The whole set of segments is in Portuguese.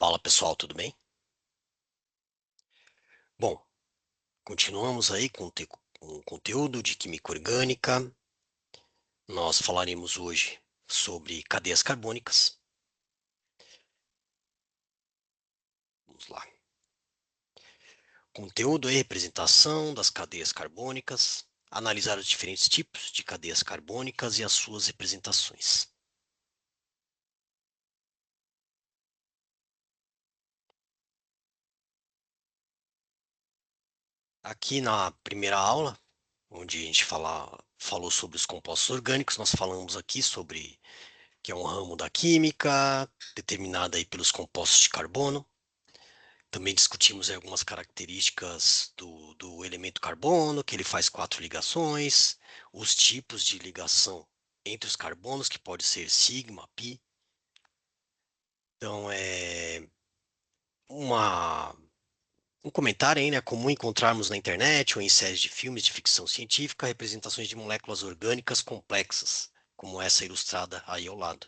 Fala pessoal, tudo bem? Bom, continuamos aí com o conteúdo de química orgânica. Nós falaremos hoje sobre cadeias carbônicas. Vamos lá. Conteúdo e representação das cadeias carbônicas. Analisar os diferentes tipos de cadeias carbônicas e as suas representações. Aqui na primeira aula, onde a gente falou sobre os compostos orgânicos, nós falamos aqui sobre que é um ramo da química, determinada aí pelos compostos de carbono. Também discutimos algumas características do elemento carbono, que ele faz 4 ligações, os tipos de ligação entre os carbonos, que pode ser sigma, pi. Então, uma, um comentário aí, né? É comum encontrarmos na internet ou em séries de filmes de ficção científica representações de moléculas orgânicas complexas, como essa ilustrada aí ao lado.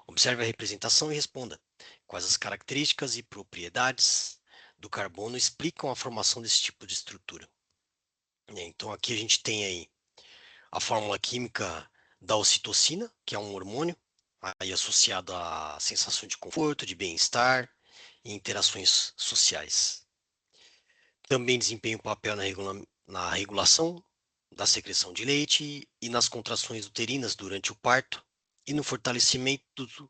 Observe a representação e responda: quais as características e propriedades do carbono explicam a formação desse tipo de estrutura? Então, aqui a gente tem aí a fórmula química da ocitocina, que é um hormônio aí associado à sensação de conforto, de bem-estar e interações sociais. Também desempenha um papel na regulação da secreção de leite e nas contrações uterinas durante o parto e no fortalecimento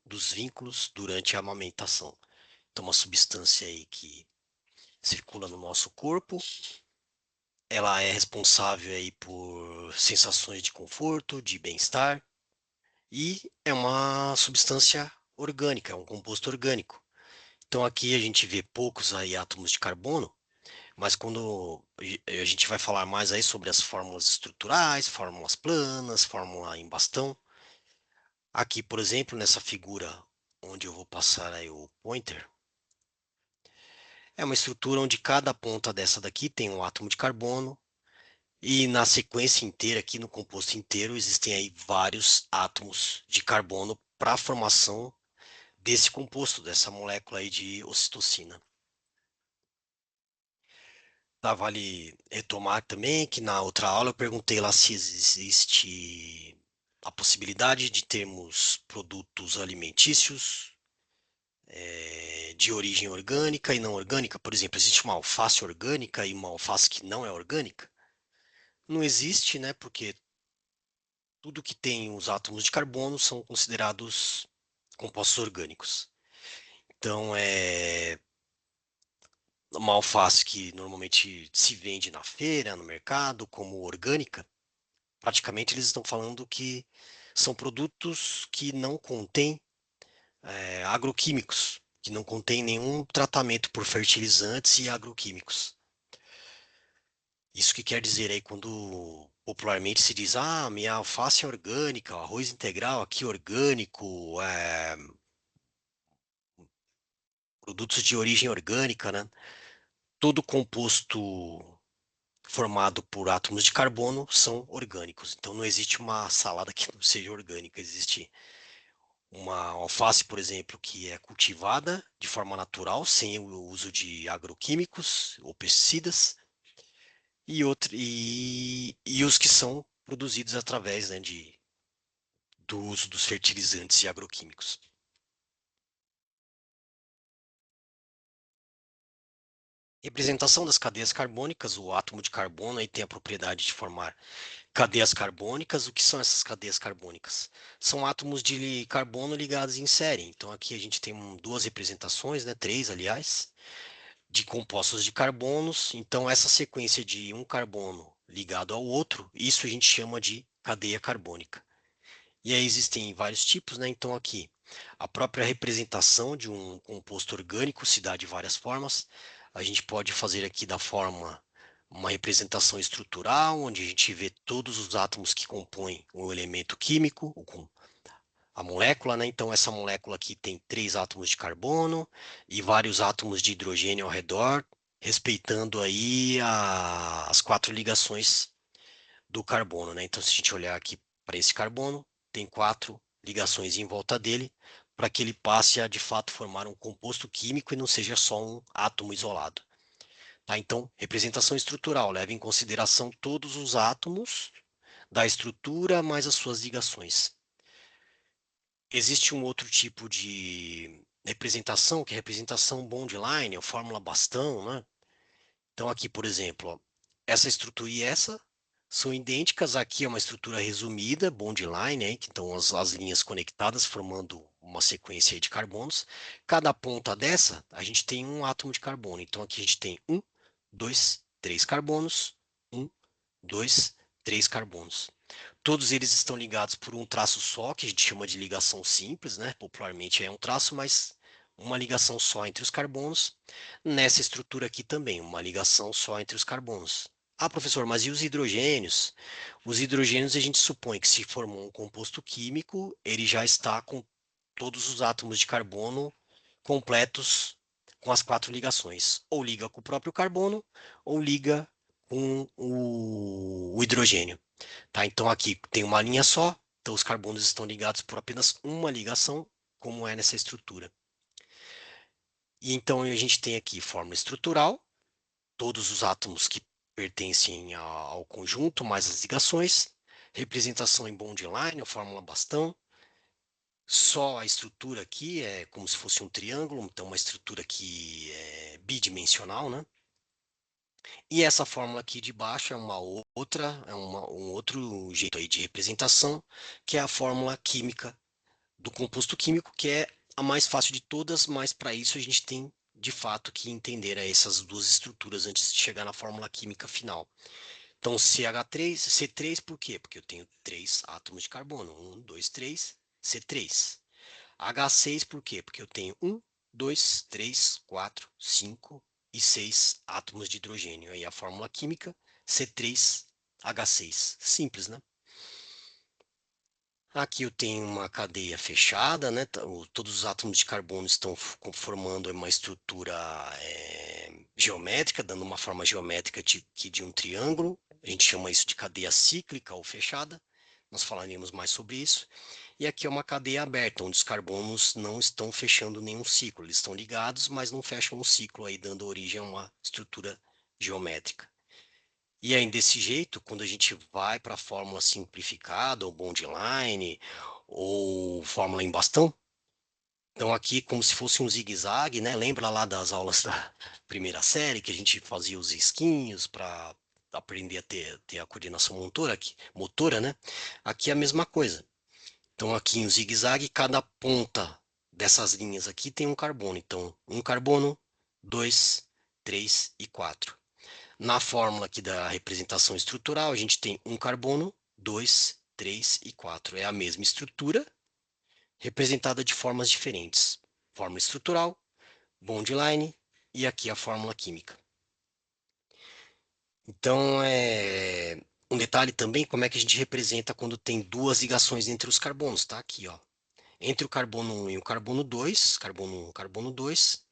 dos vínculos durante a amamentação. Então, uma substância aí que circula no nosso corpo, ela é responsável aí por sensações de conforto, de bem-estar, e é uma substância orgânica, é um composto orgânico. Então, aqui a gente vê poucos aí átomos de carbono, mas quando a gente vai falar mais aí sobre as fórmulas estruturais, fórmulas planas, fórmula em bastão. Aqui, por exemplo, nessa figura onde eu vou passar aí o pointer, é uma estrutura onde cada ponta dessa daqui tem um átomo de carbono e na sequência inteira, aqui no composto inteiro, existem aí vários átomos de carbono para a formação desse composto, dessa molécula aí de ocitocina. Tá, vale retomar também que na outra aula eu perguntei lá se existe a possibilidade de termos produtos alimentícios de origem orgânica e não orgânica. Por exemplo, existe uma alface orgânica e uma alface que não é orgânica? Não existe, né? Porque tudo que tem os átomos de carbono são considerados compostos orgânicos. Então, uma alface que normalmente se vende na feira, no mercado, como orgânica, praticamente eles estão falando que são produtos que não contêm agroquímicos, que não contêm nenhum tratamento por fertilizantes e agroquímicos. Isso que quer dizer aí quando popularmente se diz, ah, minha alface é orgânica, arroz integral aqui orgânico, produtos de origem orgânica, né? Todo composto formado por átomos de carbono são orgânicos. Então não existe uma salada que não seja orgânica. Existe uma alface, por exemplo, que é cultivada de forma natural, sem o uso de agroquímicos ou pesticidas, e os que são produzidos através, né, do uso dos fertilizantes e agroquímicos. Representação das cadeias carbônicas, o átomo de carbono aí tem a propriedade de formar cadeias carbônicas. O que são essas cadeias carbônicas? São átomos de carbono ligados em série. Então aqui a gente tem duas representações, né, três, aliás, de compostos de carbonos. Então essa sequência de um carbono ligado ao outro, isso a gente chama de cadeia carbônica. E aí existem vários tipos, né? Então aqui a própria representação de um composto orgânico se dá de várias formas. A gente pode fazer aqui da forma uma representação estrutural, onde a gente vê todos os átomos que compõem o elemento químico, a molécula, né? Então essa molécula aqui tem 3 átomos de carbono e vários átomos de hidrogênio ao redor, respeitando aí as 4 ligações do carbono, né? Então se a gente olhar aqui para esse carbono, tem 4 ligações em volta dele, para que ele passe a, de fato, formar um composto químico e não seja só um átomo isolado. Tá? Então, representação estrutural leva em consideração todos os átomos da estrutura mais as suas ligações. Existe um outro tipo de representação, que é a representação bond-line, ou fórmula bastão, né? Então, aqui, por exemplo, ó, essa estrutura e essa são idênticas. Aqui é uma estrutura resumida, bond-line, né? Então as linhas conectadas formando uma sequência aí de carbonos. Cada ponta dessa, a gente tem um átomo de carbono. Então, aqui a gente tem um, dois, três carbonos, um, dois, três carbonos. Todos eles estão ligados por um traço só, que a gente chama de ligação simples, né? Popularmente é um traço, mas uma ligação só entre os carbonos. Nessa estrutura aqui também, uma ligação só entre os carbonos. Ah, professor, mas e os hidrogênios? Os hidrogênios a gente supõe que se formou um composto químico, ele já está com todos os átomos de carbono completos com as quatro ligações. Ou liga com o próprio carbono, ou liga com o hidrogênio. Tá? Então aqui tem uma linha só, então os carbonos estão ligados por apenas uma ligação, como é nessa estrutura. E então a gente tem aqui fórmula estrutural, todos os átomos que pertencem ao conjunto, mais as ligações, representação em bond line, a fórmula bastão, só a estrutura aqui é como se fosse um triângulo, então uma estrutura que é bidimensional, né? E essa fórmula aqui de baixo é uma outra, um outro jeito aí de representação, que é a fórmula química do composto químico, que é a mais fácil de todas, mas para isso a gente tem de fato que entender essas duas estruturas antes de chegar na fórmula química final. Então, CH3, C3 por quê? Porque eu tenho três átomos de carbono. Um, dois, três, C3. H6 por quê? Porque eu tenho um, dois, três, quatro, cinco e seis átomos de hidrogênio. Aí a fórmula química, C3H6. Simples, né? Aqui eu tenho uma cadeia fechada, né? Todos os átomos de carbono estão formando uma estrutura geométrica, dando uma forma geométrica de um triângulo. A gente chama isso de cadeia cíclica ou fechada. Nós falaremos mais sobre isso. E aqui é uma cadeia aberta, onde os carbonos não estão fechando nenhum ciclo. Eles estão ligados, mas não fecham um ciclo, aí dando origem a uma estrutura geométrica. E aí, desse jeito, quando a gente vai para a fórmula simplificada, ou bond-line, ou fórmula em bastão, então aqui como se fosse um zigue-zague, né? Lembra lá das aulas da primeira série, que a gente fazia os risquinhos para aprender a ter a coordenação motora, né? Aqui é a mesma coisa. Então aqui em zigue-zague, cada ponta dessas linhas aqui tem um carbono. Então, um carbono, dois, três e quatro. Na fórmula aqui da representação estrutural, a gente tem um carbono, dois, três e quatro. É a mesma estrutura, representada de formas diferentes. Fórmula estrutural, bond line e aqui a fórmula química. Então, um detalhe também, como é que a gente representa quando tem duas ligações entre os carbonos, tá? Aqui, ó. Entre o carbono 1 e o carbono 2, carbono 1 e carbono 2,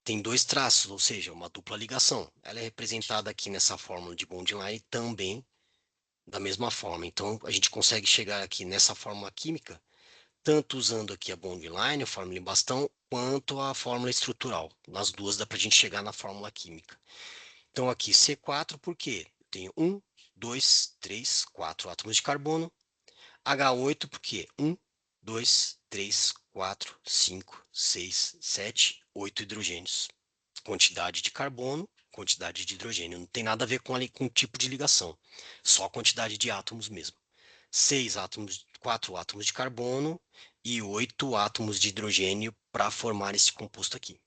tem dois traços, ou seja, uma dupla ligação. Ela é representada aqui nessa fórmula de bond line também da mesma forma. Então, a gente consegue chegar aqui nessa fórmula química, tanto usando aqui a bond line, a fórmula em bastão, quanto a fórmula estrutural. Nas duas dá para a gente chegar na fórmula química. Então, aqui C4, por quê? Eu tenho 1, 2, 3, 4 átomos de carbono. H8, por quê? 1, 2, 3, 4, 5, 6, 7, 8 hidrogênios. Quantidade de carbono, quantidade de hidrogênio. Não tem nada a ver com o tipo de ligação. Só a quantidade de átomos mesmo. 4 átomos de carbono e 8 átomos de hidrogênio para formar esse composto aqui.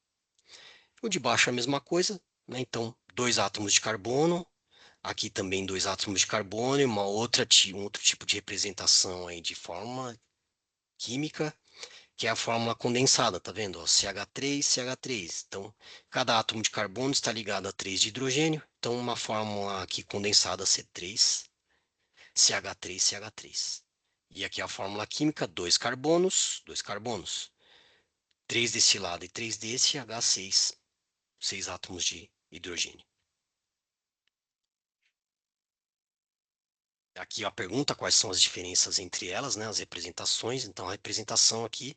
O de baixo é a mesma coisa, né? Então, 2 átomos de carbono, aqui também 2 átomos de carbono e um outro tipo de representação aí de fórmula química, que é a fórmula condensada, tá vendo? Ó, CH3, CH3. Então, cada átomo de carbono está ligado a 3 de hidrogênio. Então, uma fórmula aqui condensada C3, CH3, CH3. E aqui a fórmula química, 2 carbonos, 2 carbonos. 3 desse lado e 3 desse, H6, 6 átomos de hidrogênio. aqui a pergunta, quais são as diferenças entre elas, né? As representações. Então, a representação aqui,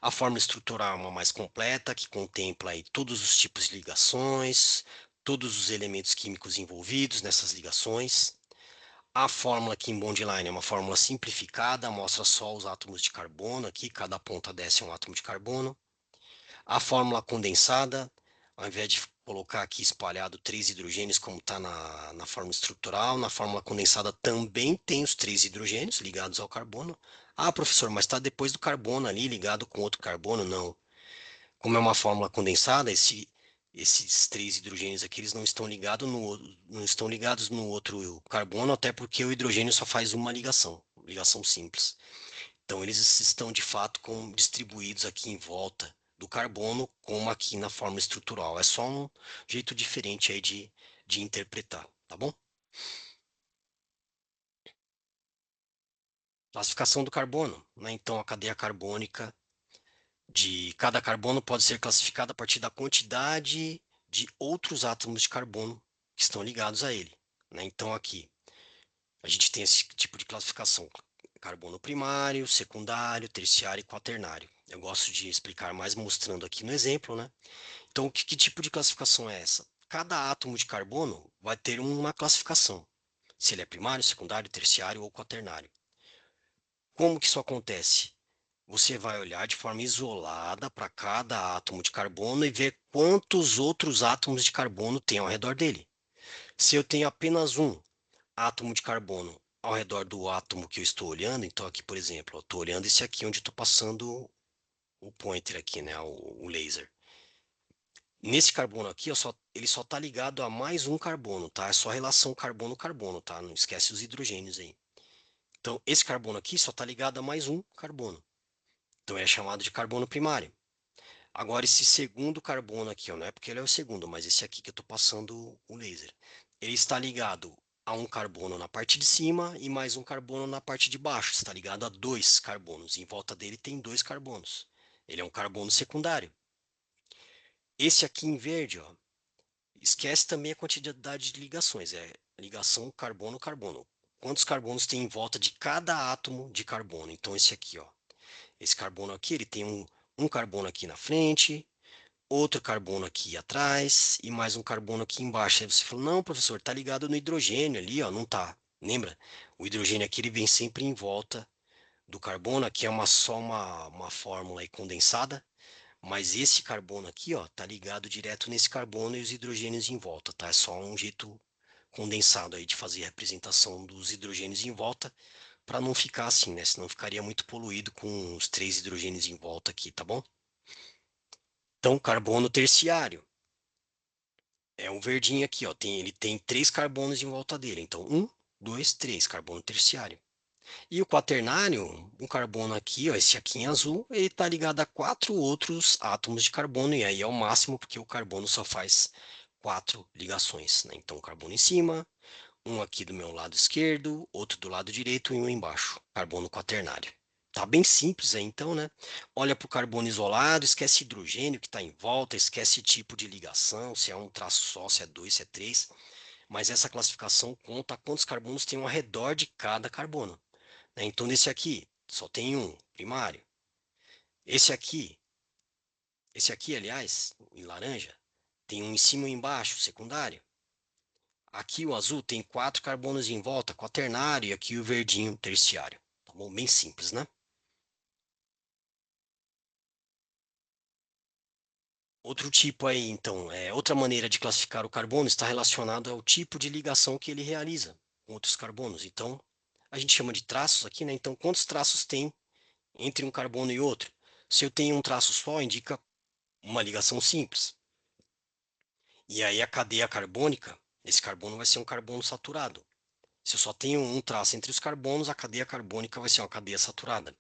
a fórmula estrutural é uma mais completa, que contempla aí todos os tipos de ligações, todos os elementos químicos envolvidos nessas ligações. A fórmula aqui em Bondline é uma fórmula simplificada, mostra só os átomos de carbono aqui, cada ponta desce um átomo de carbono. A fórmula condensada, ao invés de colocar aqui espalhado 3 hidrogênios, como está na fórmula estrutural, na fórmula condensada também tem os 3 hidrogênios ligados ao carbono. Ah, professor, mas está depois do carbono ali, ligado com outro carbono? Não. Como é uma fórmula condensada, esses 3 hidrogênios aqui eles não estão ligados no outro carbono, até porque o hidrogênio só faz uma ligação simples. Então, eles estão de fato distribuídos aqui em volta do carbono, como aqui na forma estrutural. É só um jeito diferente aí de interpretar, tá bom? Classificação do carbono, né? Então, a cadeia carbônica de cada carbono pode ser classificada a partir da quantidade de outros átomos de carbono que estão ligados a ele, né? Então, aqui, a gente tem esse tipo de classificação: carbono primário, secundário, terciário e quaternário. Eu gosto de explicar mais mostrando aqui no exemplo, né? Então, que tipo de classificação é essa? Cada átomo de carbono vai ter uma classificação, se ele é primário, secundário, terciário ou quaternário. Como que isso acontece? Você vai olhar de forma isolada para cada átomo de carbono e ver quantos outros átomos de carbono tem ao redor dele. Se eu tenho apenas um átomo de carbono ao redor do átomo que eu estou olhando, então aqui, por exemplo, eu estou olhando esse aqui onde estou passando o pointer aqui, né, o laser. Nesse carbono aqui, ele só está ligado a mais um carbono, tá? É só relação carbono-carbono, tá? Não esquece os hidrogênios aí. Então, esse carbono aqui só está ligado a mais um carbono. Então, é chamado de carbono primário. Agora, esse segundo carbono aqui, ó, não é porque ele é o segundo, mas esse aqui que eu estou passando o laser. Ele está ligado a um carbono na parte de cima e mais um carbono na parte de baixo. Está ligado a 2 carbonos. Em volta dele tem 2 carbonos. Ele é um carbono secundário. Esse aqui em verde, ó, esquece também a quantidade de ligações. É ligação carbono-carbono. Quantos carbonos tem em volta de cada átomo de carbono? Então, esse aqui, ó. Esse carbono aqui, ele tem um carbono aqui na frente, outro carbono aqui atrás e mais um carbono aqui embaixo. Aí você fala, não, professor, está ligado no hidrogênio ali, ó, não tá. Lembra? O hidrogênio aqui ele vem sempre em volta do carbono, aqui é só uma fórmula aí condensada, mas esse carbono aqui, ó, tá ligado direto nesse carbono e os hidrogênios em volta, tá? É só um jeito condensado aí de fazer a representação dos hidrogênios em volta, para não ficar assim, né? Senão ficaria muito poluído com os 3 hidrogênios em volta aqui, tá bom? Então, carbono terciário. É um verdinho aqui, ó. Ele tem 3 carbonos em volta dele. Então, 1, 2, 3, carbono terciário. E o quaternário, um carbono aqui, ó, esse aqui em azul, ele está ligado a 4 outros átomos de carbono, e aí é o máximo, porque o carbono só faz 4 ligações, né? Então, carbono em cima, um aqui do meu lado esquerdo, outro do lado direito e um embaixo, carbono quaternário. Tá bem simples aí, então, né? Olha para o carbono isolado, esquece hidrogênio que está em volta, esquece tipo de ligação, se é um traço só, se é dois, se é três. Mas essa classificação conta quantos carbonos tem ao redor de cada carbono, né? Então, nesse aqui, só tem um, primário. Esse aqui, aliás, em laranja, tem um em cima e um embaixo, secundário. Aqui o azul tem 4 carbonos em volta, quaternário, e aqui o verdinho, terciário. Tá bom? Bem simples, né? Outro tipo aí, então, outra maneira de classificar o carbono está relacionado ao tipo de ligação que ele realiza com outros carbonos. Então, a gente chama de traços aqui, né? Então, quantos traços tem entre um carbono e outro? Se eu tenho um traço só, indica uma ligação simples. E aí a cadeia carbônica, esse carbono vai ser um carbono saturado. Se eu só tenho um traço entre os carbonos, a cadeia carbônica vai ser uma cadeia saturada.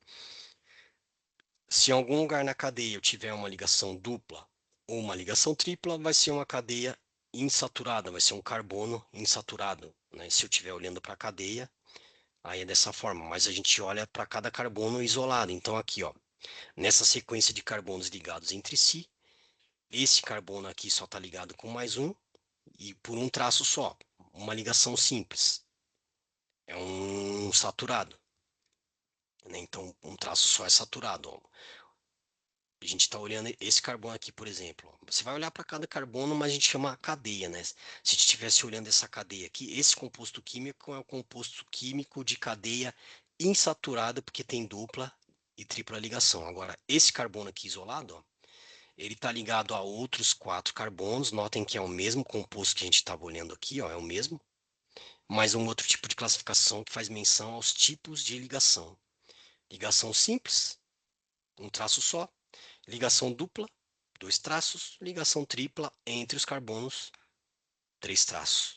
Se em algum lugar na cadeia eu tiver uma ligação dupla ou uma ligação tripla, vai ser uma cadeia insaturada, vai ser um carbono insaturado, né? Se eu estiver olhando para a cadeia, aí é dessa forma, mas a gente olha para cada carbono isolado. Então aqui, ó, nessa sequência de carbonos ligados entre si, esse carbono aqui só está ligado com mais um e por um traço só, uma ligação simples. É um saturado, né? Então, um traço só é saturado. Ó. A gente está olhando esse carbono aqui, por exemplo. Você vai olhar para cada carbono, mas a gente chama cadeia, né? Se a gente estivesse olhando essa cadeia aqui, esse composto químico é o composto químico de cadeia insaturada, porque tem dupla e tripla ligação. Agora, esse carbono aqui isolado, ó, ele está ligado a outros 4 carbonos. Notem que é o mesmo composto que a gente estava olhando aqui, ó, é o mesmo, mas um outro tipo de classificação que faz menção aos tipos de ligação. Ligação simples, um traço só. Ligação dupla, 2 traços. Ligação tripla, entre os carbonos, 3 traços.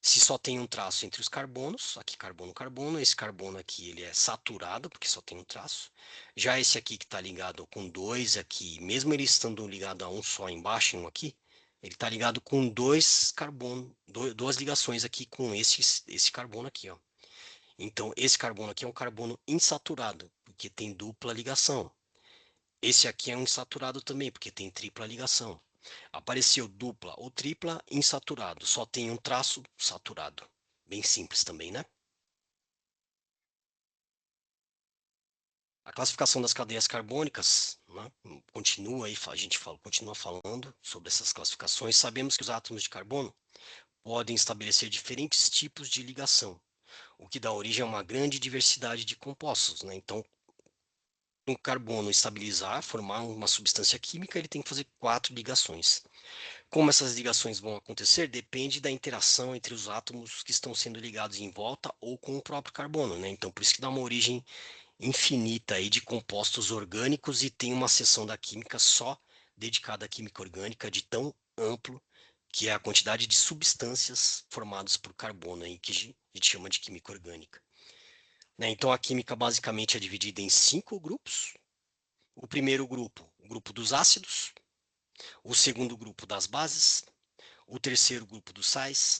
Se só tem um traço entre os carbonos, aqui carbono, carbono, esse carbono aqui ele é saturado, porque só tem um traço. Já esse aqui que está ligado com 2 aqui, mesmo ele estando ligado a um só embaixo, um aqui, ele está ligado com 2 carbono, 2 ligações aqui com esse carbono aqui, ó. Então, esse carbono aqui é um carbono insaturado, porque tem dupla ligação. Esse aqui é um insaturado também, porque tem tripla ligação. Apareceu dupla ou tripla, insaturado. Só tem um traço, saturado. Bem simples também, né? A classificação das cadeias carbônicas, né? Continua aí, a gente continua falando sobre essas classificações. Sabemos que os átomos de carbono podem estabelecer diferentes tipos de ligação, o que dá origem a uma grande diversidade de compostos, né? Então, um carbono estabilizar, formar uma substância química, ele tem que fazer 4 ligações. Como essas ligações vão acontecer depende da interação entre os átomos que estão sendo ligados em volta ou com o próprio carbono, né? Então, por isso que dá uma origem infinita aí de compostos orgânicos e tem uma seção da química só dedicada à química orgânica de tão amplo que é a quantidade de substâncias formadas por carbono aí que a gente chama de química orgânica. Né? Então, a química basicamente é dividida em 5 grupos. O primeiro grupo, o grupo dos ácidos. O segundo grupo das bases. O terceiro grupo dos sais,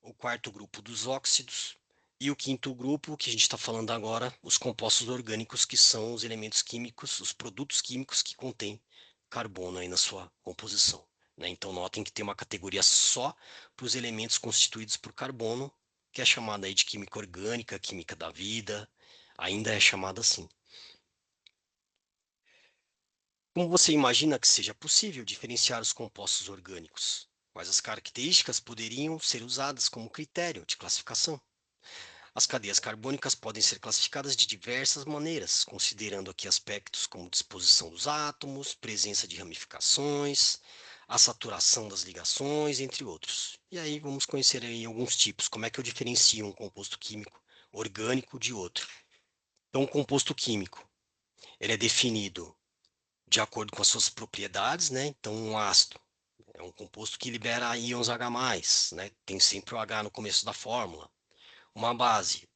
o quarto grupo dos óxidos e o quinto grupo, que a gente está falando agora, os compostos orgânicos, que são os elementos químicos, os produtos químicos que contêm carbono aí na sua composição. Né? Então, notem que tem uma categoria só para os elementos constituídos por carbono, que é chamada aí de química orgânica, química da vida, ainda é chamada assim. Como você imagina que seja possível diferenciar os compostos orgânicos? Quais as características poderiam ser usadas como critério de classificação? As cadeias carbônicas podem ser classificadas de diversas maneiras, considerando aqui aspectos como disposição dos átomos, presença de ramificações, a saturação das ligações, entre outros. E aí vamos conhecer aí alguns tipos, como é que eu diferencio um composto químico orgânico de outro. Então, um composto químico, ele é definido de acordo com as suas propriedades, né? Então, um ácido é um composto que libera íons H+, né? Tem sempre o H no começo da fórmula. Uma base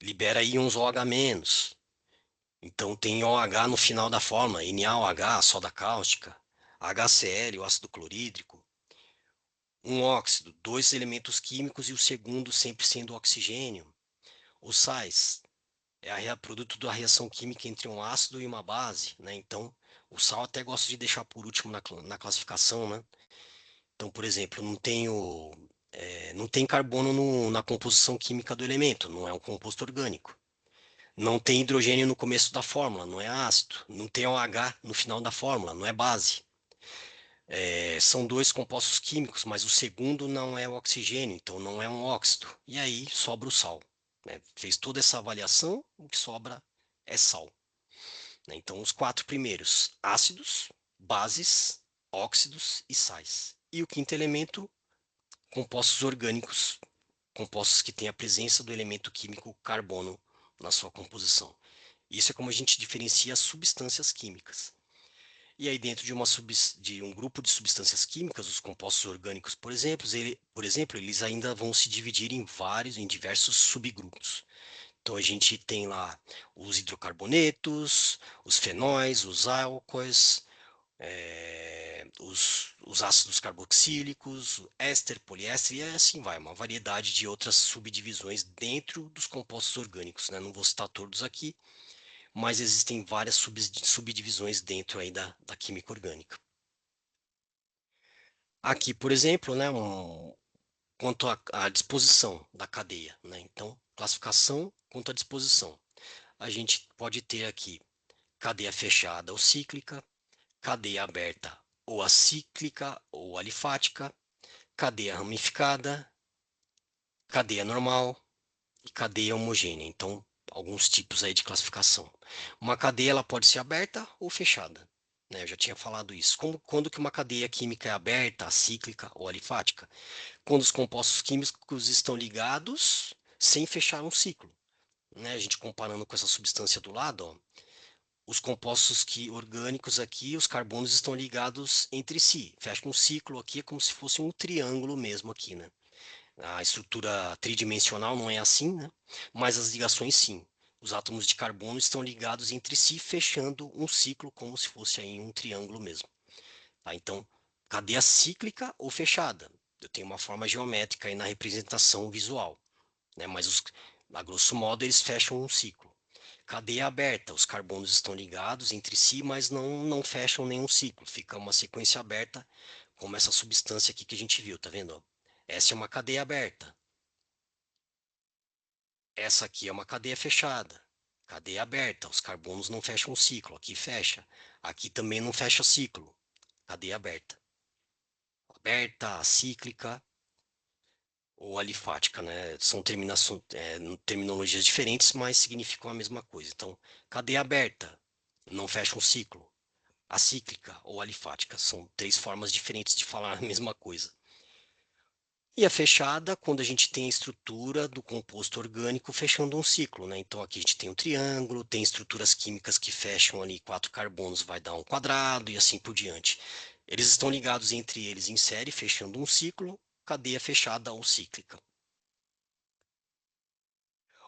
libera íons OH-. Então, tem OH no final da fórmula, NaOH, soda cáustica, HCl, o ácido clorídrico. Um óxido, 2 elementos químicos e o segundo sempre sendo oxigênio. Os sais, é produto da reação química entre um ácido e uma base, né? Então, o sal até gosto de deixar por último na classificação, né? Então, por exemplo, não tem carbono na composição química do elemento, não é um composto orgânico. Não tem hidrogênio no começo da fórmula, não é ácido. Não tem OH no final da fórmula, não é base. São 2 compostos químicos, mas o segundo não é o oxigênio, então não é um óxido. E aí sobra o sal. Né? Fez toda essa avaliação, o que sobra é sal. Né? Então, os 4 primeiros, ácidos, bases, óxidos e sais. E o quinto elemento, compostos orgânicos, compostos que têm a presença do elemento químico carbono na sua composição. Isso é como a gente diferencia as substâncias químicas. E aí, dentro de um grupo de substâncias químicas, os compostos orgânicos, por exemplo, eles ainda vão se dividir em diversos subgrupos. Então, a gente tem lá os hidrocarbonetos, os fenóis, os álcoois, os ácidos carboxílicos, éster, poliéster, e assim vai, uma variedade de outras subdivisões dentro dos compostos orgânicos, né? Não vou citar todos aqui, mas existem várias subdivisões dentro aí da química orgânica. Aqui, por exemplo, né, quanto à disposição da cadeia, né? Então, classificação quanto à disposição. A gente pode ter aqui cadeia fechada ou cíclica, cadeia aberta ou acíclica ou alifática, cadeia ramificada, cadeia normal e cadeia homogênea. Então, alguns tipos aí de classificação. Uma cadeia ela pode ser aberta ou fechada, né? Eu já tinha falado isso. Quando que uma cadeia química é aberta, acíclica ou alifática? Quando os compostos químicos estão ligados sem fechar um ciclo, né? A gente comparando com essa substância do lado, ó, os compostos orgânicos aqui, os carbonos estão ligados entre si. Fecha um ciclo aqui, é como se fosse um triângulo mesmo aqui, né? A estrutura tridimensional não é assim, né? Mas as ligações sim. Os átomos de carbono estão ligados entre si, fechando um ciclo como se fosse aí um triângulo mesmo. Tá? Então, cadeia cíclica ou fechada. Eu tenho uma forma geométrica aí na representação visual, né? Mas a grosso modo eles fecham um ciclo. Cadeia aberta, os carbonos estão ligados entre si, mas não fecham nenhum ciclo. Fica uma sequência aberta, como essa substância aqui que a gente viu, tá vendo? Essa é uma cadeia aberta. Essa aqui é uma cadeia fechada. Cadeia aberta, os carbonos não fecham o ciclo. Aqui fecha. Aqui também não fecha ciclo. Cadeia aberta. Aberta, acíclica ou alifática, né? São terminologias diferentes, mas significam a mesma coisa. Então, cadeia aberta, não fecha um ciclo. Acíclica ou alifática, são três formas diferentes de falar a mesma coisa. E a fechada, quando a gente tem a estrutura do composto orgânico fechando um ciclo, né? Então aqui a gente tem um triângulo, tem estruturas químicas que fecham ali 4 carbonos, vai dar um quadrado e assim por diante. Eles estão ligados entre eles em série, fechando um ciclo, cadeia fechada ou cíclica.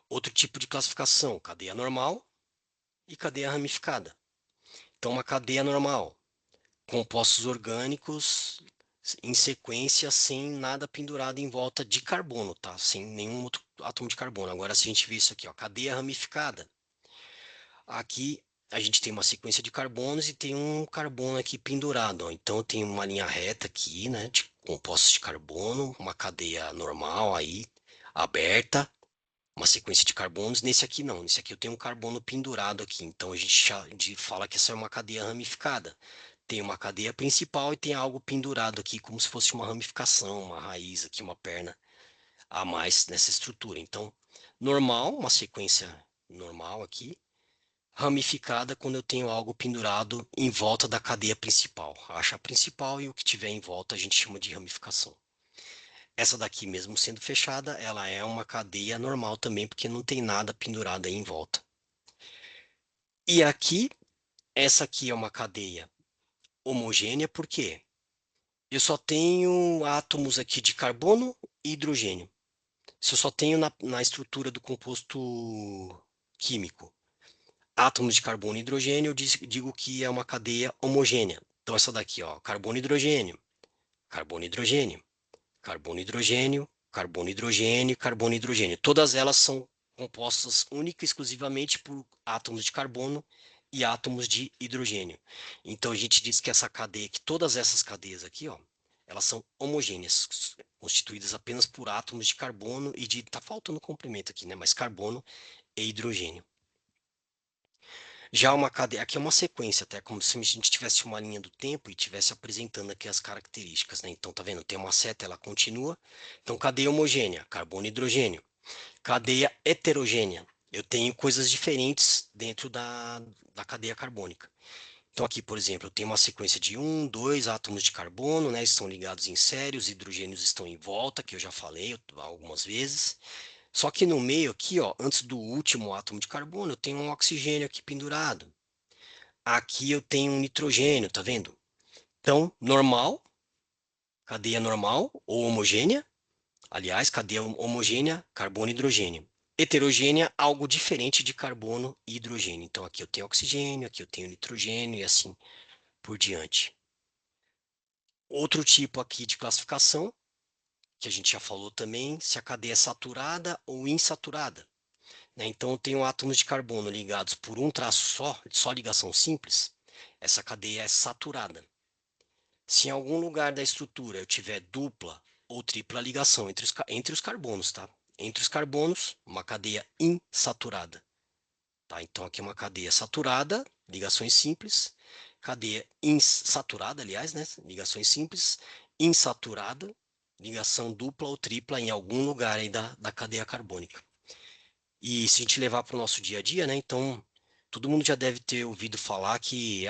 Outro tipo de classificação, cadeia normal e cadeia ramificada. Então uma cadeia normal, compostos orgânicos em sequência sem nada pendurado em volta de carbono, tá? Sem nenhum outro átomo de carbono. Agora, se a gente vir isso aqui, ó, cadeia ramificada. Aqui a gente tem uma sequência de carbonos e tem um carbono aqui pendurado, ó. Então, eu tenho uma linha reta aqui, né, de compostos de carbono, uma cadeia normal aí, aberta, uma sequência de carbonos. Nesse aqui não, nesse aqui eu tenho um carbono pendurado aqui. Então, a gente fala que essa é uma cadeia ramificada. Tem uma cadeia principal e tem algo pendurado aqui, como se fosse uma ramificação, uma raiz aqui, uma perna a mais nessa estrutura. Então, normal, uma sequência normal aqui, ramificada quando eu tenho algo pendurado em volta da cadeia principal. A acha principal e o que tiver em volta a gente chama de ramificação. Essa daqui, mesmo sendo fechada, ela é uma cadeia normal também, porque não tem nada pendurado aí em volta. E aqui, essa aqui é uma cadeia homogênea, por quê? Eu só tenho átomos aqui de carbono e hidrogênio. Se eu só tenho na estrutura do composto químico átomos de carbono e hidrogênio, eu digo que é uma cadeia homogênea. Então, essa daqui, ó, carbono, hidrogênio, carbono, hidrogênio, carbono, hidrogênio, carbono, hidrogênio, carbono, hidrogênio. Todas elas são compostas única e exclusivamente por átomos de carbono e átomos de hidrogênio. Então, a gente diz que essa cadeia, que todas essas cadeias aqui, ó, elas são homogêneas, constituídas apenas por átomos de carbono e de, tá faltando complemento aqui, né, mas carbono e hidrogênio. Já uma cadeia, aqui é uma sequência, até como se a gente tivesse uma linha do tempo e tivesse apresentando aqui as características, né? Então, tá vendo? Tem uma seta, ela continua. Então, cadeia homogênea, carbono e hidrogênio. Cadeia heterogênea, eu tenho coisas diferentes dentro da cadeia carbônica. Então, aqui, por exemplo, eu tenho uma sequência de um, dois átomos de carbono, né? Estão ligados em série, os hidrogênios estão em volta, que eu já falei algumas vezes. Só que no meio aqui, ó, antes do último átomo de carbono, eu tenho um oxigênio aqui pendurado. Aqui eu tenho um nitrogênio, tá vendo? Então, normal, cadeia normal ou homogênea. Aliás, cadeia homogênea, carbono e hidrogênio. Heterogênea, algo diferente de carbono e hidrogênio. Então, aqui eu tenho oxigênio, aqui eu tenho nitrogênio e assim por diante. Outro tipo aqui de classificação, que a gente já falou também, se a cadeia é saturada ou insaturada, né? Então, eu tenho átomos de carbono ligados por um traço só ligação simples, essa cadeia é saturada. Se em algum lugar da estrutura eu tiver dupla ou tripla ligação entre os carbonos, tá? Entre os carbonos, uma cadeia insaturada, tá? Então aqui é uma cadeia saturada, ligações simples, cadeia insaturada, aliás, né? Ligações simples, insaturada, ligação dupla ou tripla em algum lugar aí da cadeia carbônica. E se a gente levar para o nosso dia a dia, né? Então, todo mundo já deve ter ouvido falar que,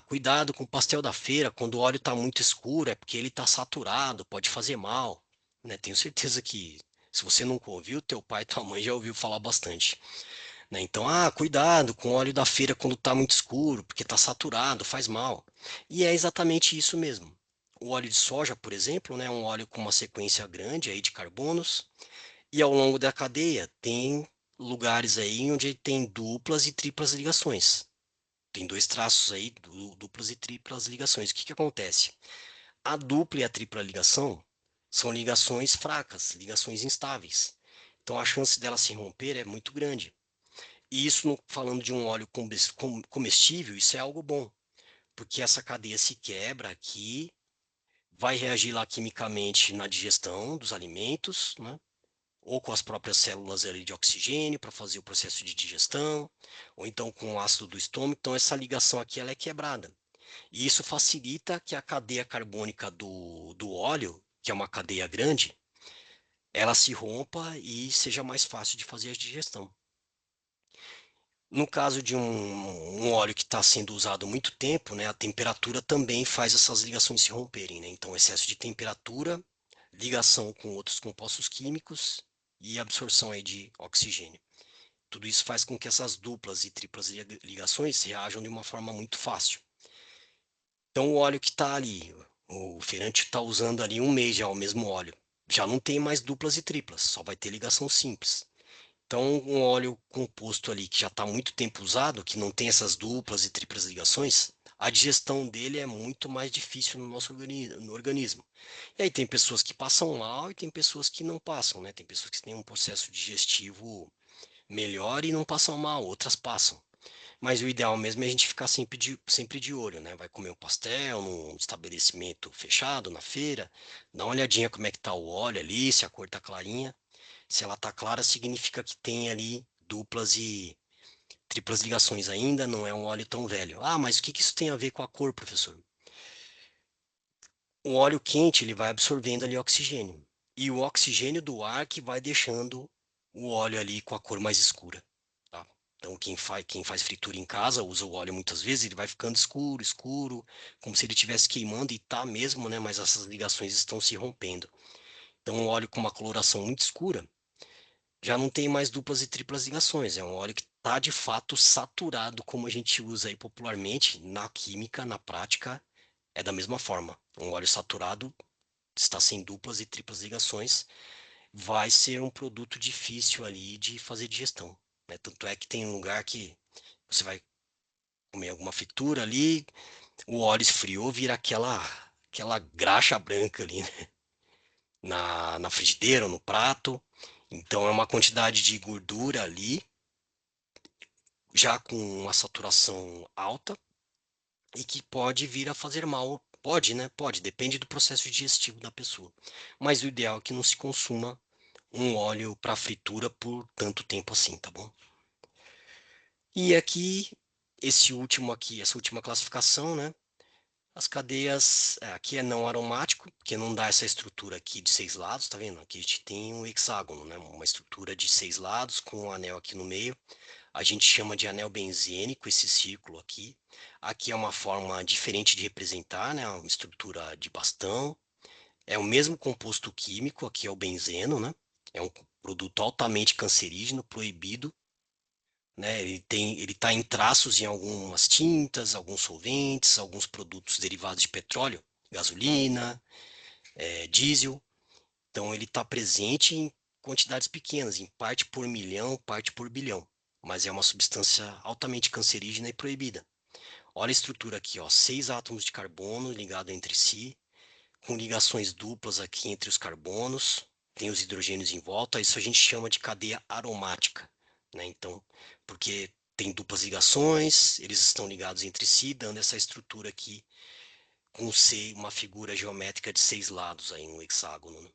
cuidado com o pastel da feira, quando o óleo está muito escuro, é porque ele está saturado, pode fazer mal, né? Tenho certeza que, se você nunca ouviu, teu pai e tua mãe já ouviu falar bastante, né? Então, cuidado com o óleo da feira quando está muito escuro, porque está saturado, faz mal. E é exatamente isso mesmo. O óleo de soja, por exemplo, né, é um óleo com uma sequência grande aí de carbonos, e ao longo da cadeia tem lugares aí onde tem duplas e triplas ligações. Tem dois traços aí, duplas e triplas ligações. O que que acontece? A dupla e a tripla ligação são ligações fracas, ligações instáveis. Então a chance dela se romper é muito grande. E isso, falando de um óleo comestível, isso é algo bom, porque essa cadeia se quebra aqui, vai reagir lá quimicamente na digestão dos alimentos, né? Ou com as próprias células ali de oxigênio para fazer o processo de digestão, ou então com o ácido do estômago. Então essa ligação aqui ela é quebrada. E isso facilita que a cadeia carbônica do óleo, que é uma cadeia grande, ela se rompa e seja mais fácil de fazer a digestão. No caso de um óleo que está sendo usado há muito tempo, né, a temperatura também faz essas ligações se romperem, né? Então, excesso de temperatura, ligação com outros compostos químicos e absorção aí de oxigênio. Tudo isso faz com que essas duplas e triplas ligações reajam de uma forma muito fácil. Então, o óleo que está ali, o feirante está usando ali um mês já o mesmo óleo, já não tem mais duplas e triplas, só vai ter ligação simples. Então, um óleo composto ali que já está muito tempo usado, que não tem essas duplas e triplas ligações, a digestão dele é muito mais difícil no nosso no organismo. E aí tem pessoas que passam mal e tem pessoas que não passam, né? Tem pessoas que têm um processo digestivo melhor e não passam mal, outras passam. Mas o ideal mesmo é a gente ficar sempre de olho, né? Vai comer um pastel num estabelecimento fechado, na feira, dá uma olhadinha como é que tá o óleo ali, se a cor tá clarinha. Se ela está clara, significa que tem ali duplas e triplas ligações ainda, não é um óleo tão velho. Mas o que que isso tem a ver com a cor, professor? O óleo quente ele vai absorvendo ali oxigênio. E o oxigênio do ar que vai deixando o óleo ali com a cor mais escura. Tá? Então, quem faz fritura em casa usa o óleo muitas vezes, ele vai ficando escuro, escuro, como se ele estivesse queimando e tá mesmo, né? Mas essas ligações estão se rompendo. Então, um óleo com uma coloração muito escura já não tem mais duplas e triplas ligações. É um óleo que está de fato saturado, como a gente usa aí popularmente na química, na prática, é da mesma forma. Um óleo saturado está sem duplas e triplas ligações, vai ser um produto difícil ali de fazer digestão, né? Tanto é que tem um lugar que você vai comer alguma fritura ali, o óleo esfriou, vira aquela graxa branca ali, né? Na frigideira ou no prato. Então é uma quantidade de gordura ali já com uma saturação alta e que pode vir a fazer mal. Pode, né? Pode, depende do processo digestivo da pessoa. Mas o ideal é que não se consuma um óleo para fritura por tanto tempo assim, tá bom? E aqui, essa última classificação, né? As cadeias, aqui é não aromático, porque não dá essa estrutura aqui de seis lados, tá vendo? Aqui a gente tem um hexágono, né? Uma estrutura de seis lados com um anel aqui no meio. A gente chama de anel benzênico esse círculo aqui. Aqui é uma forma diferente de representar, né? Uma estrutura de bastão. É o mesmo composto químico, aqui é o benzeno, né? É um produto altamente cancerígeno, proibido, né? Ele está em traços em algumas tintas, alguns solventes, alguns produtos derivados de petróleo, gasolina, diesel. Então ele está presente em quantidades pequenas, em parte por milhão, parte por bilhão, mas é uma substância altamente cancerígena e proibida. Olha a estrutura aqui, ó, 6 átomos de carbono ligados entre si, com ligações duplas aqui entre os carbonos, tem os hidrogênios em volta, isso a gente chama de cadeia aromática, né? Então, porque tem duplas ligações, eles estão ligados entre si, dando essa estrutura aqui com uma figura geométrica de 6 lados aí, um hexágono, né?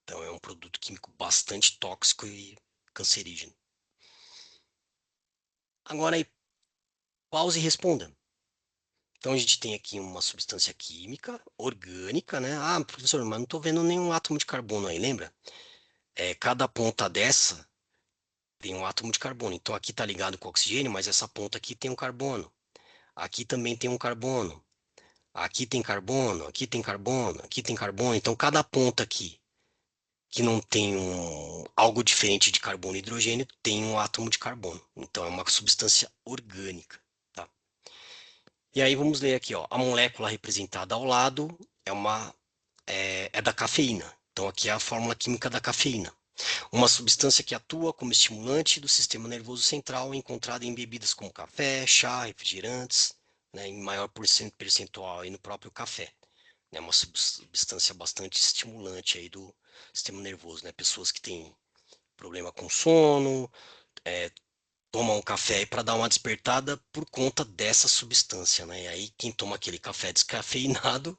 Então é um produto químico bastante tóxico e cancerígeno. Agora aí, pause e responda. Então a gente tem aqui uma substância química, orgânica, né? Ah, professor, mas não estou vendo nenhum átomo de carbono aí, lembra? Cada ponta dessa tem um átomo de carbono. Então aqui está ligado com oxigênio, mas essa ponta aqui tem um carbono. Aqui também tem um carbono. Aqui tem carbono, aqui tem carbono, aqui tem carbono. Então cada ponta aqui que não tem algo diferente de carbono e hidrogênio tem um átomo de carbono. Então é uma substância orgânica, tá? E aí vamos ler aqui, ó. A molécula representada ao lado é da cafeína. Então aqui é a fórmula química da cafeína. Uma substância que atua como estimulante do sistema nervoso central, encontrada em bebidas como café, chá, refrigerantes, né, em maior percentual aí no próprio café. É uma substância bastante estimulante aí do sistema nervoso, né? Pessoas que têm problema com sono, é, tomam um café para dar uma despertada por conta dessa substância, né? E aí quem toma aquele café descafeinado,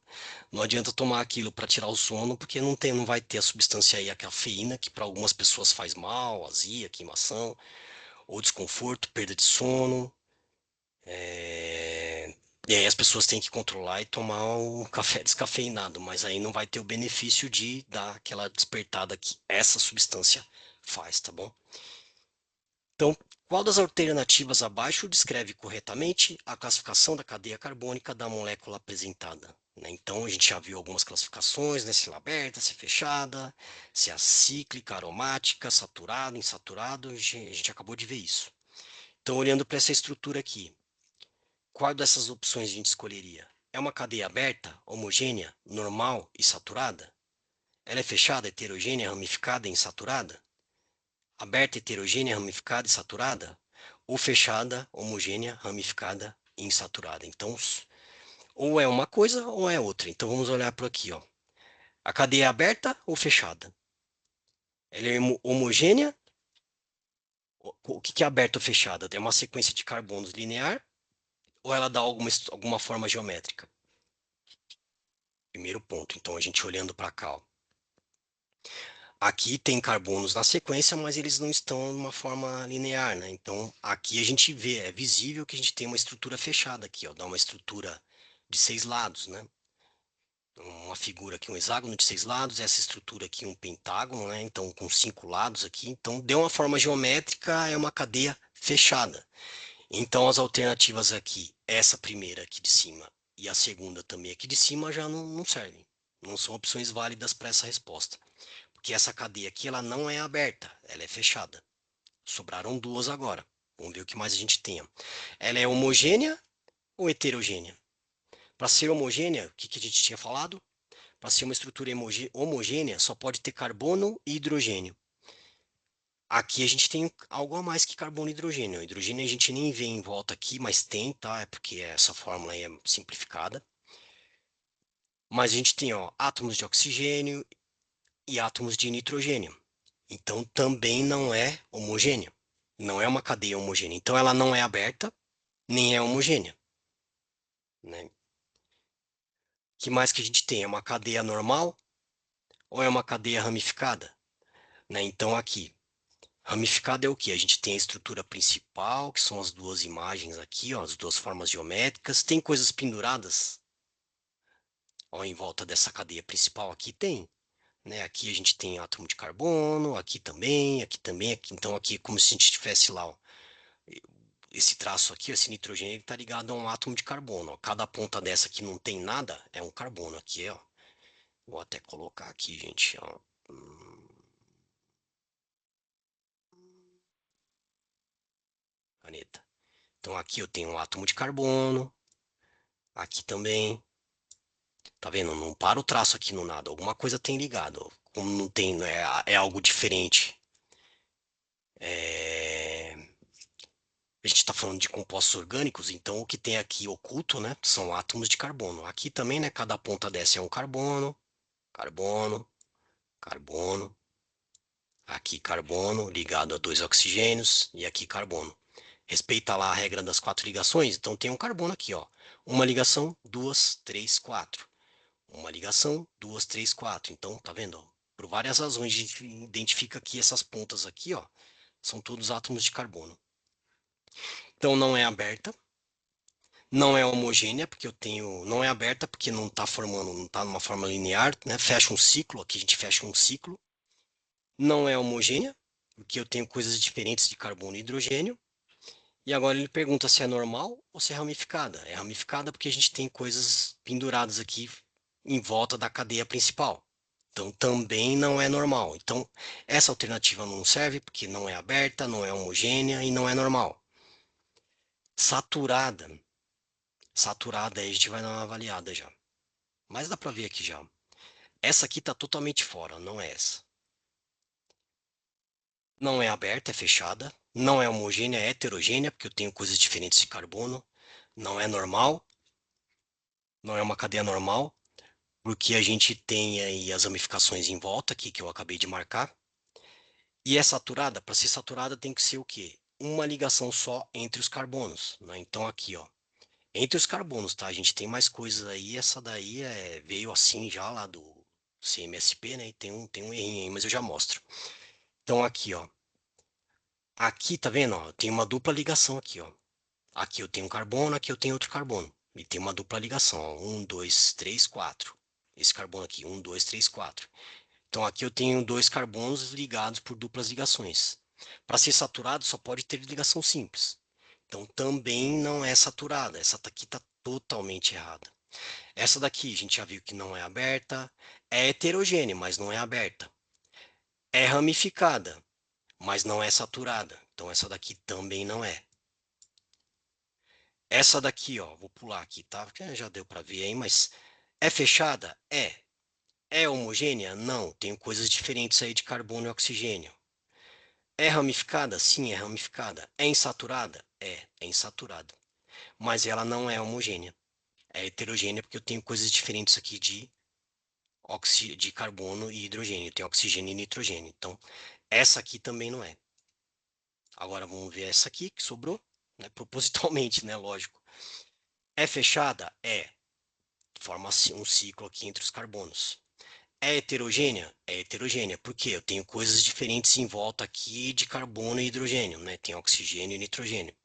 não adianta tomar aquilo para tirar o sono, porque não vai ter a substância aí, a cafeína, que para algumas pessoas faz mal, azia, queimação, ou desconforto, perda de sono. E aí as pessoas têm que controlar e tomar um café descafeinado, mas aí não vai ter o benefício de dar aquela despertada que essa substância faz, tá bom? Então, qual das alternativas abaixo descreve corretamente a classificação da cadeia carbônica da molécula apresentada? Né? Então, a gente já viu algumas classificações, né? Se ela é aberta, se é fechada, se é cíclica, aromática, saturado, insaturado, a gente acabou de ver isso. Então, olhando para essa estrutura aqui, qual dessas opções a gente escolheria? É uma cadeia aberta, homogênea, normal e saturada? Ela é fechada, heterogênea, ramificada e insaturada? Aberta, heterogênea, ramificada e saturada? Ou fechada, homogênea, ramificada e insaturada? Então, ou é uma coisa ou é outra. Então, vamos olhar por aqui, ó. A cadeia é aberta ou fechada? Ela é homogênea? O que é aberta ou fechada? É uma sequência de carbonos linear ou ela dá alguma forma geométrica? Primeiro ponto. Então, a gente olhando para cá, ó. Aqui tem carbonos na sequência, mas eles não estão numa forma linear, né? Então, aqui a gente vê, é visível que a gente tem uma estrutura fechada aqui, ó, dá uma estrutura de 6 lados, né? Uma figura aqui, um hexágono de 6 lados, essa estrutura aqui, um pentágono, né? Então, com 5 lados aqui. Então, deu uma forma geométrica, é uma cadeia fechada. Então, as alternativas aqui, essa primeira aqui de cima e a segunda também aqui de cima já não servem. Não são opções válidas para essa resposta. Porque essa cadeia aqui, ela não é aberta, ela é fechada. Sobraram duas agora. Vamos ver o que mais a gente tem. Ela é homogênea ou heterogênea? Para ser homogênea, o que a gente tinha falado? Para ser uma estrutura homogênea, só pode ter carbono e hidrogênio. Aqui a gente tem algo a mais que carbono e hidrogênio. O hidrogênio a gente nem vê em volta aqui, mas tem, tá? É porque essa fórmula aí é simplificada. Mas a gente tem, ó, átomos de oxigênio e átomos de nitrogênio. Então também não é homogêneo. Não é uma cadeia homogênea. Então ela não é aberta, nem é homogênea. Né? Que mais que a gente tem? É uma cadeia normal ou é uma cadeia ramificada? Né? Então aqui, ramificada é o que? A gente tem a estrutura principal, que são as duas imagens aqui, ó, as duas formas geométricas. Tem coisas penduradas, ó, em volta dessa cadeia principal? Aqui tem. Né? Aqui a gente tem átomo de carbono, aqui também, aqui também. Aqui. Então aqui é como se a gente tivesse lá, ó, esse traço aqui, esse nitrogênio, ele está ligado a um átomo de carbono. Ó. Cada ponta dessa que não tem nada é um carbono aqui, ó. Vou até colocar aqui, gente, ó. Caneta. Então aqui eu tenho um átomo de carbono, aqui também. Tá vendo? Não para o traço aqui no nada. Alguma coisa tem ligado. Ó. Como não tem, é algo diferente. A gente está falando de compostos orgânicos, então o que tem aqui oculto, né, são átomos de carbono. Aqui também, né, cada ponta dessa é um carbono, carbono, carbono. Aqui carbono ligado a dois oxigênios e aqui carbono. Respeita lá a regra das 4 ligações, então tem um carbono aqui, ó. Uma ligação, duas, três, quatro. Uma ligação, duas, três, quatro. Então, tá vendo? Por várias razões, a gente identifica que essas pontas aqui, ó, são todos átomos de carbono. Então não é aberta, não é homogênea, porque eu tenho, não é aberta porque não está formando, não está numa forma linear, né? Fecha um ciclo, aqui a gente fecha um ciclo. Não é homogênea, porque eu tenho coisas diferentes de carbono e hidrogênio. E agora ele pergunta se é normal ou se é ramificada. É ramificada porque a gente tem coisas penduradas aqui em volta da cadeia principal. Então também não é normal. Então essa alternativa não serve porque não é aberta, não é homogênea e não é normal. Saturada. Saturada aí a gente vai dar uma avaliada já. Mas dá para ver aqui já. Essa aqui está totalmente fora, não é essa. Não é aberta, é fechada. Não é homogênea, é heterogênea, porque eu tenho coisas diferentes de carbono. Não é normal, não é uma cadeia normal, porque a gente tem aí as ramificações em volta aqui que eu acabei de marcar. E é saturada, para ser saturada tem que ser o quê? Uma ligação só entre os carbonos, né? Então aqui, ó, entre os carbonos, tá? A gente tem mais coisas aí, essa daí veio assim já lá do CMSP, né? E tem um errinho aí, mas eu já mostro. Então aqui, ó, aqui tá vendo, ó, tem uma dupla ligação aqui, ó. Aqui eu tenho um carbono, aqui eu tenho outro carbono. E tem uma dupla ligação, ó. 1, 2, 3, 4. Esse carbono aqui, 1, 2, 3, 4. Então aqui eu tenho dois carbonos ligados por duplas ligações. Para ser saturado só pode ter ligação simples. Então também não é saturada. Essa daqui está totalmente errada. Essa daqui a gente já viu que não é aberta. É heterogênea, mas não é aberta. É ramificada, mas não é saturada. Então essa daqui também não é. Essa daqui, ó, vou pular aqui, tá? Porque já deu para ver aí, mas é fechada? É. É homogênea? Não. Tem coisas diferentes aí de carbono e oxigênio. É ramificada? Sim, é ramificada. É insaturada? É insaturada. Mas ela não é homogênea. É heterogênea porque eu tenho coisas diferentes aqui de carbono e hidrogênio. Eu tenho oxigênio e nitrogênio. Então, essa aqui também não é. Agora vamos ver essa aqui que sobrou, né? Propositalmente, né? Lógico. É fechada? É. Forma um ciclo aqui entre os carbonos. É heterogênea? É heterogênea. Por quê? Eu tenho coisas diferentes em volta aqui de carbono e hidrogênio, né? Tem oxigênio e nitrogênio.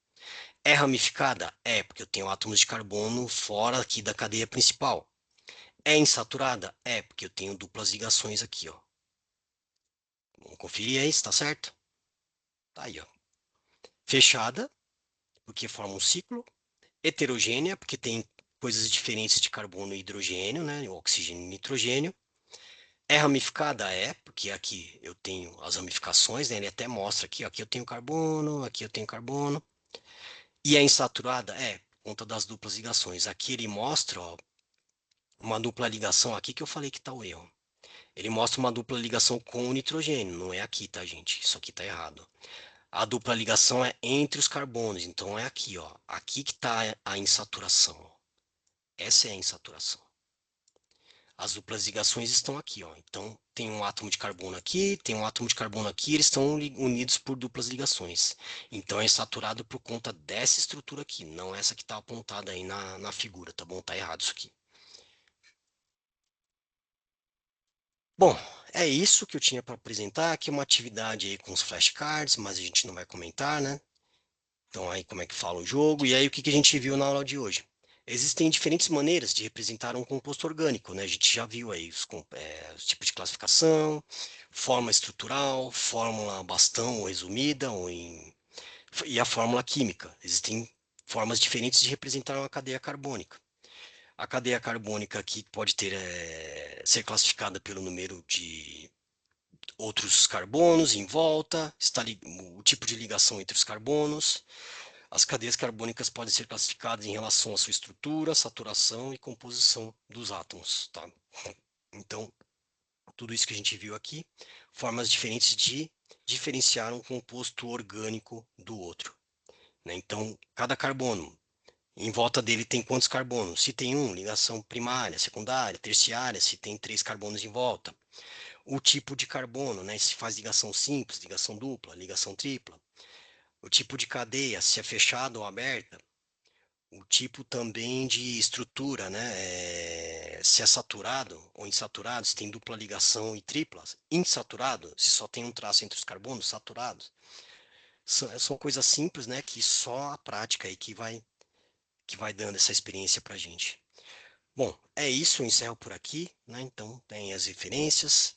É ramificada? É, porque eu tenho átomos de carbono fora aqui da cadeia principal. É insaturada? É, porque eu tenho duplas ligações aqui, ó. Vamos conferir aí se tá certo? Tá aí, ó. Fechada, porque forma um ciclo. Heterogênea, porque tem coisas diferentes de carbono e hidrogênio, né? Oxigênio e nitrogênio. É ramificada? É, porque aqui eu tenho as ramificações, né? Ele até mostra aqui, ó, aqui eu tenho carbono, aqui eu tenho carbono. E é insaturada? É, por conta das duplas ligações. Aqui ele mostra, ó, uma dupla ligação aqui que eu falei que tá o erro. Ele mostra uma dupla ligação com o nitrogênio, não é aqui, tá, gente? Isso aqui tá errado. A dupla ligação é entre os carbonos, então é aqui, ó. Aqui que tá a insaturação, ó. Essa é a insaturação. As duplas ligações estão aqui, ó. Então tem um átomo de carbono aqui, tem um átomo de carbono aqui, eles estão unidos por duplas ligações. Então é saturado por conta dessa estrutura aqui, não essa que está apontada aí na figura, tá bom? Tá errado isso aqui. Bom, é isso que eu tinha para apresentar. Aqui uma atividade aí com os flashcards, mas a gente não vai comentar, né? Então aí como é que fala o jogo. E aí o que que a gente viu na aula de hoje? Existem diferentes maneiras de representar um composto orgânico, né? A gente já viu aí os tipos de classificação, forma estrutural, fórmula bastão ou resumida, e a fórmula química. Existem formas diferentes de representar uma cadeia carbônica. A cadeia carbônica aqui pode ser classificada pelo número de outros carbonos em volta, o tipo de ligação entre os carbonos. As cadeias carbônicas podem ser classificadas em relação à sua estrutura, saturação e composição dos átomos, tá? Então, tudo isso que a gente viu aqui, formas diferentes de diferenciar um composto orgânico do outro, né? Então, cada carbono, em volta dele tem quantos carbonos? Se tem um, ligação primária, secundária, terciária, se tem três carbonos em volta. O tipo de carbono, né? Se faz ligação simples, ligação dupla, ligação tripla. O tipo de cadeia, se é fechada ou aberta. o tipo também de estrutura, né? Se é saturado ou insaturado, se tem dupla ligação e tripla. Insaturado, se só tem um traço entre os carbonos, saturados. São coisas simples, né? Que só a prática aí que vai dando essa experiência pra gente. Bom, é isso, eu encerro por aqui, né? Então tem as referências.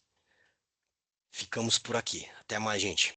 Ficamos por aqui. Até mais, gente.